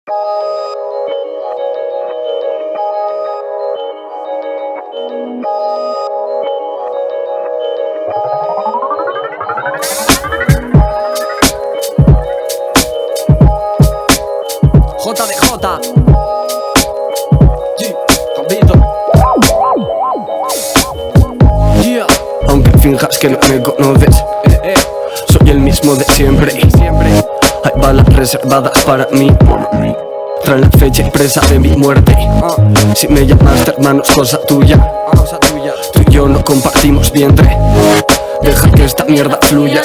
JDJ Gambito. Yeah. Aunque finjas que no me conoces, soy el mismo de siempre. Hay balas reservadas para mí. Traen la fecha impresa de mi muerte. Si me llamaste hermano es cosa tuya. Tú y yo no compartimos vientre. Deja que esta mierda fluya.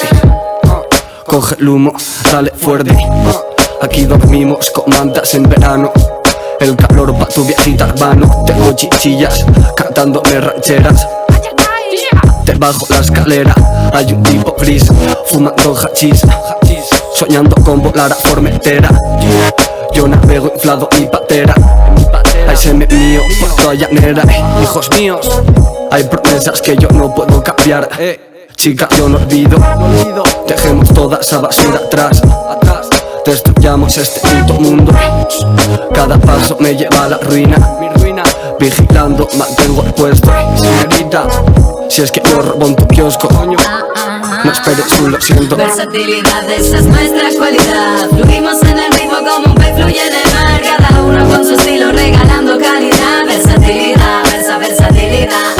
Coge el humo, dale fuerte. Aquí dormimos con mantas en verano. El calor pa' tu viejita hermano. Tengo chichillas cantándome rancheras. Debajo la escalera hay un tipo gris fumando hachís, soñando con volar a Formentera. Yo navego inflado mi patera. Ahí se me mío por toda llanera. Hijos míos, hay promesas que yo no puedo cambiar. Chica, yo no olvido. Dejemos toda esa basura atrás. Destruyamos este puto mundo. Cada paso me lleva a la ruina. Vigilando, mantengo el puesto. Señorita, si es que yo robo en tu kiosco, no esperes un lo siento. Versatilidad, esa es nuestra cualidad. Fluimos en el ritmo como un pez fluye en el mar. Cada uno con su estilo regalando calidad. Versatilidad, versatilidad.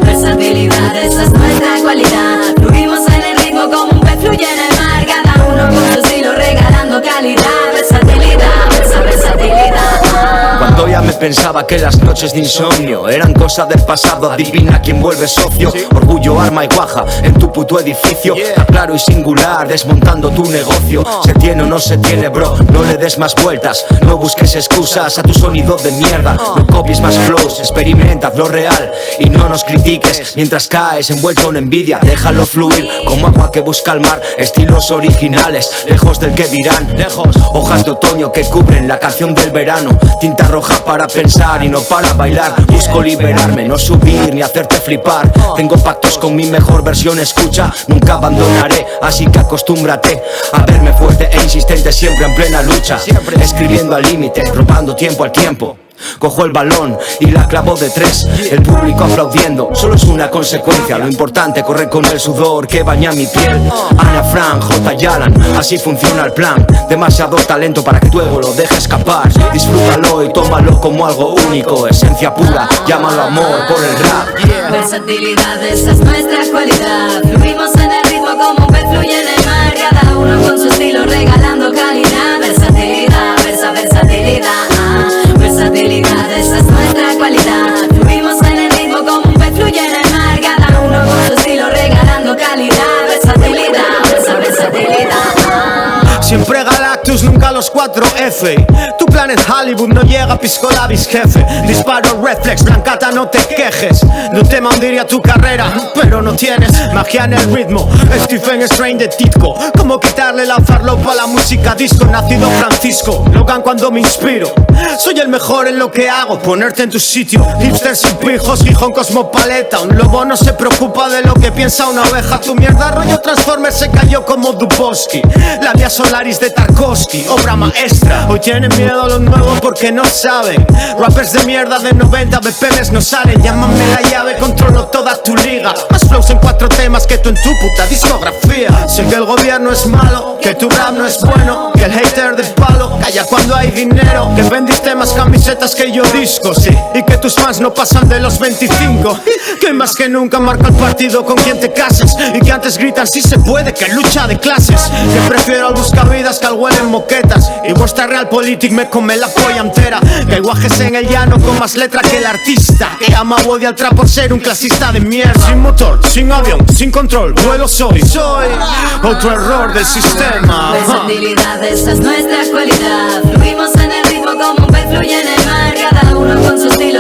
Versatilidad, esa es nuestra cualidad. Fluimos en el ritmo como un pez fluye en el mar. Cada uno con su estilo regalando calidad. Versatilidad, versatilidad. Cuando ya me pensaba que las noches de insomnio eran cosa del pasado, adivina quién vuelve socio. Orgullo, arma y guaja en tu puto edificio. Está claro y singular, desmontando tu negocio. Se tiene o no se tiene, bro, no le des más vueltas. No busques excusas a tu sonido de mierda. No copies más flows, experimenta lo real. Y no nos critiques mientras caes envuelto en envidia. Déjalo fluir como agua que busca el mar. Estilos originales, lejos del que dirán. Hojas de otoño que cubren la canción del verano. Tinta roja para pensar y no para bailar. Busco liberarme, no subir ni hacerte flipar. Tengo pactos con mi mejor versión, escucha, nunca abandonaré. Así que acostúmbrate a verme fuerte e insistente, siempre en plena lucha. Escribiendo al límite, robando tiempo al tiempo. Cojo el balón y la clavo de tres. El público aplaudiendo, solo es una consecuencia. Lo importante, corre con el sudor que baña mi piel. Ana Frank, J. Yalan, así funciona el plan. Demasiado talento para que tu ego lo deje escapar. Disfrútalo y tómalo como algo único. Esencia pura, llámalo amor por el rap. Versatilidad, esa es nuestra cualidad. Fluimos en el ritmo como un pez fluye en el mar. Cada uno con su estilo regalando calidad. Versatilidad, versatilidad. Versatilidad, esa es nuestra cualidad. Fluimos en el ritmo como un pez fluye en el mar. Cada uno con su estilo regalando calidad. Versatilidad, versatilidad. Siempre Galactus, nunca los 4F. Tu plan es Hollywood, no llega Pisco Labis, jefe. Disparo reflex, Blancata, no te quejes. No te hundiría tu carrera, pero no tienes magia en el ritmo. Stephen Strain de Titco. Como quitarle la farlopa a la música disco. Nacido Francisco, Logan cuando me inspiro. Soy el mejor en lo que hago, ponerte en tu sitio. Hipsters sin pijos, Gijón cosmopaleta. Un lobo no se preocupa de lo que piensa una oveja. Tu mierda rollo Transformer se cayó como Dubosky. La vía Solaris de Tarkovsky, obra maestra. Hoy tienen miedo a lo nuevo porque no saben. Rappers de mierda de 90 BPMs no salen. Llámame la llave, controlo toda tu liga. Más flows en 4 temas que tú en tu puta discografía. Sé que el gobierno es malo, que tu rap no es bueno, que el hater de palo calla cuando hay dinero, que vendiste más camisetas que yo discos, sí, y que tus fans no pasan de los 25. Que más que nunca marca el partido con quien te casas, y que antes gritan si se puede que lucha de clases. Que prefiero al buscavidas que al huele en moquetas, y vuestra realpolitik me come la polla entera. Que hay guajes en el llano con más letra que el artista, que ama o odia al trap por ser un clasista de mierda. Sin motor, sin avión, sin control, vuelo soy otro error del sistema. Versatilidad, esa es nuestra cualidad. Fluimos en el ritmo como un pez fluye en el mar. Cada uno con su estilo